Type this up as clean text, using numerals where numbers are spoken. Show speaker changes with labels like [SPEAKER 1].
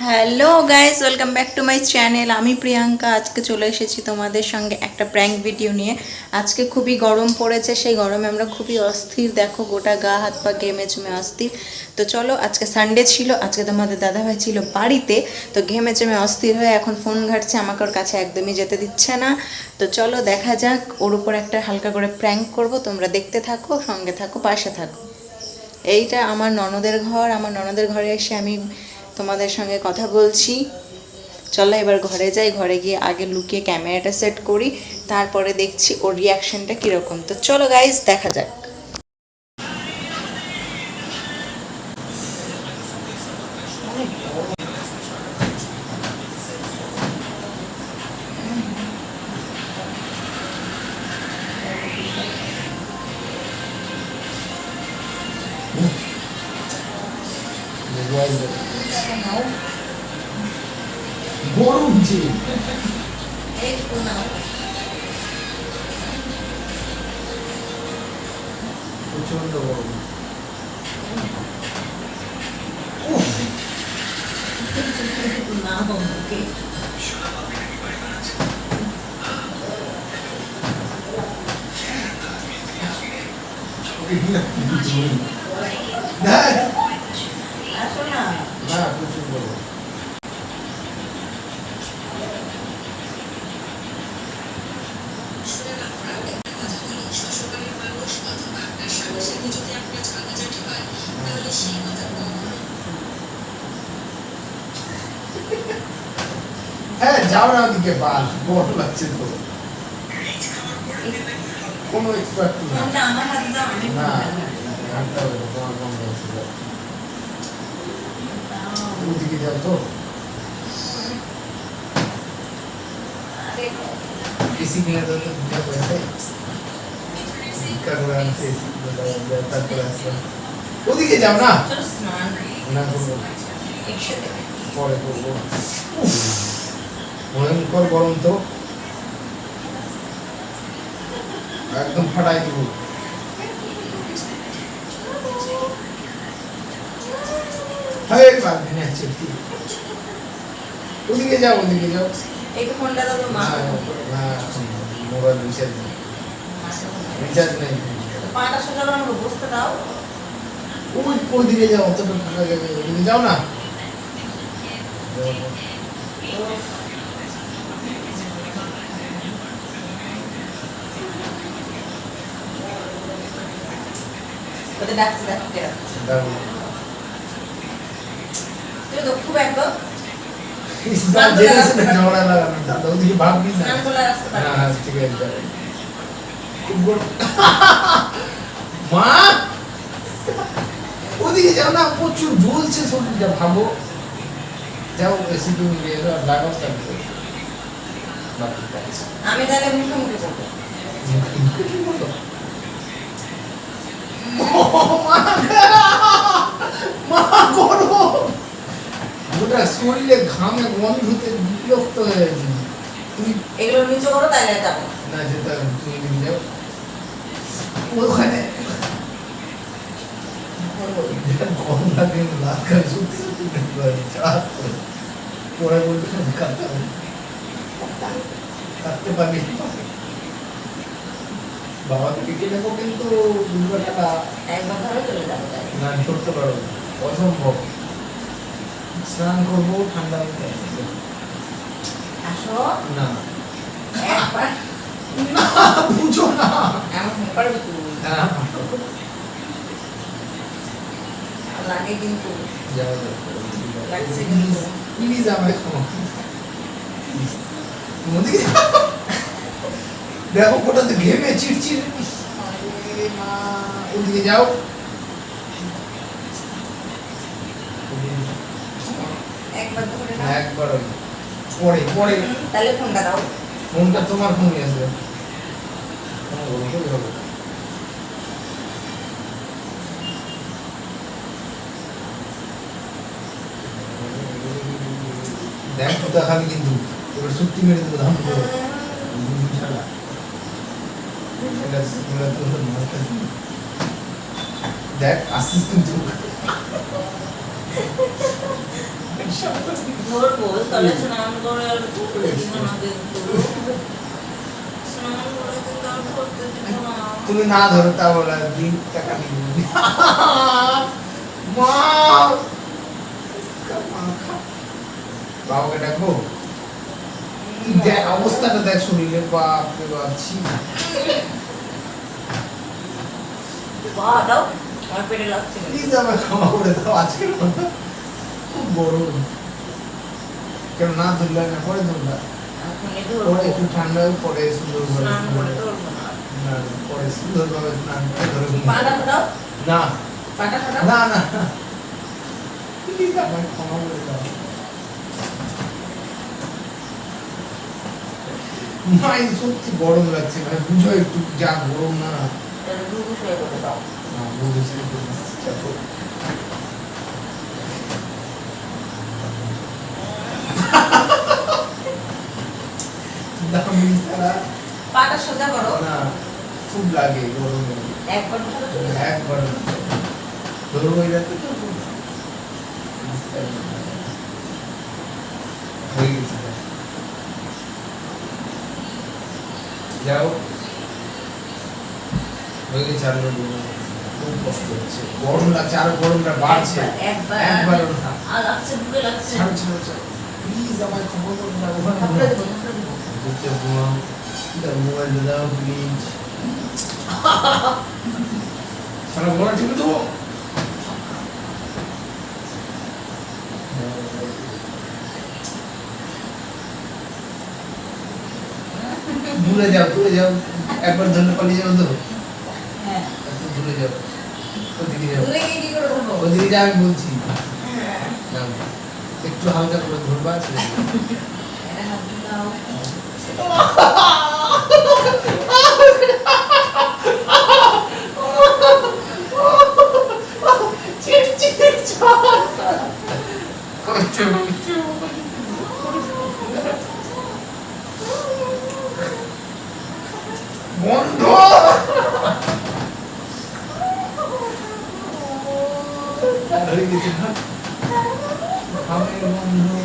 [SPEAKER 1] Hello guys, welcome back to my channel. আমি প্রিয়াঙ্কা। আজকে চলে এসেছি তোমাদের সঙ্গে একটা প্র্যাঙ্ক ভিডিও নিয়ে। আজকে খুবই গরম পড়েছে, সেই গরমে আমরা খুবই অস্থির। দেখো, গোটা গা হাত পা ঘেমে চুমে অস্থির। তো চলো, আজকে সানডে ছিল, আজকে তোমাদের দাদাভাই ছিল বাড়িতে। তো ঘেমে চুমে অস্থির হয়ে এখন ফোন ঘাটছে, আমাকে ওর কাছে একদমই যেতে দিচ্ছে না। তো চলো দেখা যাক, ওর উপর একটা হালকা করে প্র্যাঙ্ক করব। তোমরা দেখতে থাকো, সঙ্গে থাকো, পাশে থাকো। এইটা আমার ননদের ঘর। আমার ননদের ঘরে এসে আমি তোমাদের সঙ্গে কথা বলছি। চলো এবার ঘরে যাই, ঘরে গিয়ে আগে লুকিয়ে ক্যামেরাটা সেট করি, তারপরে দেখছি ওর রিয়াকশনটা কীরকম। তো চলো গাইজ, দেখা যাক।
[SPEAKER 2] গরম যে প্রচন্ড গরম। না প্রচুর গরম। হ্যাঁ যাও না ওদিকে, বাস গরম লাগছে তো। কোনো এক্সপার্ট না। না হাঁটতে হবে না, তোমার বন্ধ আছে। ওদিকে যাও তো। এসি কিনে দাও তো, দুটা পয়সা ভিক্ষা করে আনছে, এসি কিনে দাও, তারপরে আসলাম। ওদিকে যাও না। না করবো, পরে করবো। ভয়ঙ্কর গরম তো, একদম ফাটাই দিব। ওদিকে যাও, ওদিকে যাও। মোবাইল রিচার্জ নেই, রিচার্জ নেই। ওই ওদিকে যাও, অতটা ফাঁকা যাবে, ওদিকে যাও না।
[SPEAKER 1] খুব একদম
[SPEAKER 2] ঝগড়া লাগানো দাদা, ওদিকে ভাববি না। হ্যাঁ ঠিক আছে। খুব গরম। মা ওদিকে যাও না, প্রচুর জ্বলছে শরীরটা, ভাবো। যাও এসি তুমি লাগাও, তারপরে
[SPEAKER 1] আমি তাহলে মুখোমুখি করবো।
[SPEAKER 2] কি বলো? মা গরম, গোটা শরীরে ঘামে গন্ধতে বিরক্ত হয়ে গেছি। তুমি
[SPEAKER 1] এগুলো নিচে করো, তাহলে যাবো
[SPEAKER 2] না, যেটা তুমি নিয়ে যাও ওখানে। গরম লাগে, লাগা সত্যি সত্যি পরে বলতে কাটতে পারবি। বাবাকে ডেকে নেবো, কিন্তু 2 টাকা
[SPEAKER 1] একবার ধরে চলে যাবো।
[SPEAKER 2] না ধরতে পারবো না, অসম্ভব। স্নান করবো ঠান্ডা হতে।
[SPEAKER 1] আসো
[SPEAKER 2] না
[SPEAKER 1] একবার,
[SPEAKER 2] না বুঝো না।
[SPEAKER 1] এমন পারবি তুই?
[SPEAKER 2] হ্যাঁ
[SPEAKER 1] লাগে কিন্তু,
[SPEAKER 2] যাও
[SPEAKER 1] লাগছে কিন্তু।
[SPEAKER 2] প্লিজ আমায় ক্ষমা দেখো কোটা তো ঘেমে চিড়চিড়। মা ওদিকে যাও।
[SPEAKER 1] একবার ধরে নাও।
[SPEAKER 2] একবার পরে পরে
[SPEAKER 1] তাহলে ফোনটা দাও।
[SPEAKER 2] ফোনটা তোমার ফোনে আসবে। দেখ তো খালি, কিন্তু এবার সত্যি মেরে দেবো ধাম করে। দেখ আসিস কিন্তু
[SPEAKER 3] ধরবো তাহলে স্নান করে আর দিন না স্নান করে তারপর দিব না
[SPEAKER 2] তুমি না ধরো তা বলা দিন টাকা নিব মা বাবাকে ডাকবো দেখ অবস্থাটা দেখ শরীরে বাপ রে বাপ ছি
[SPEAKER 3] দাও আমার পেটে লাগছে
[SPEAKER 2] প্লিজ আমাকে ক্ষমা করে দাও আজকের মতো খুব গরম কেন না ধরলে না পরে ধরলা
[SPEAKER 3] এখনই
[SPEAKER 2] পরে
[SPEAKER 3] ধরবো
[SPEAKER 2] একটু ঠান্ডা হয়ে পরে সুন্দর
[SPEAKER 3] স্নান করে ধরবো না
[SPEAKER 2] না পরে সুন্দর ভাবে স্নান করে ধরবো
[SPEAKER 3] পাটা দাও
[SPEAKER 2] না
[SPEAKER 3] পাটা দাও
[SPEAKER 2] না না প্লিজ আমাকে ক্ষমা করে দাও মাই সত্যি গরম লাগছে মানে বুঝো একটু যা গরম না
[SPEAKER 3] তাহলে দুধ শুয়ে করে দাও
[SPEAKER 2] না বুঝেছি চাপো দামি সারা
[SPEAKER 3] পাটা সোজা করো
[SPEAKER 2] না খুব লাগে গরমে
[SPEAKER 3] একবার ধরো চলে যাও।
[SPEAKER 2] একবার ধরো হয়ে যাচ্ছে তো হয়ে গেছে যাও হয়ে গেছে আর খুব কষ্ট হচ্ছে গরম লাগছে আরো গরমটা বাড়ছে একবার না
[SPEAKER 3] আর লাগছে বুকে লাগছে
[SPEAKER 2] ছাড়ো ছাড়ো ছাড়ো প্লিজ আমায় খবর করে দাও
[SPEAKER 3] থাপড়ে দেবো থাপড়ে দেবো
[SPEAKER 2] বুঝতে ঘুমাও মোবাইল দাও প্লিজ সারা বড় টিপে দেবো ভুলে যাও একবার ধরলে পালিয়ে যাও তো
[SPEAKER 3] হ্যাঁ
[SPEAKER 2] একটু ভুলে যাও ওদিকে যাও
[SPEAKER 3] দূরে গিয়ে কি করে ধরবো
[SPEAKER 2] ওদিকে যা আমি বলছি নাও একটু হালকা করে ধরবা ছেড়ে দিও।
[SPEAKER 3] এটা হাত দাও
[SPEAKER 2] বন্ধ হয়ে গেছে না? খাবে বন্ধু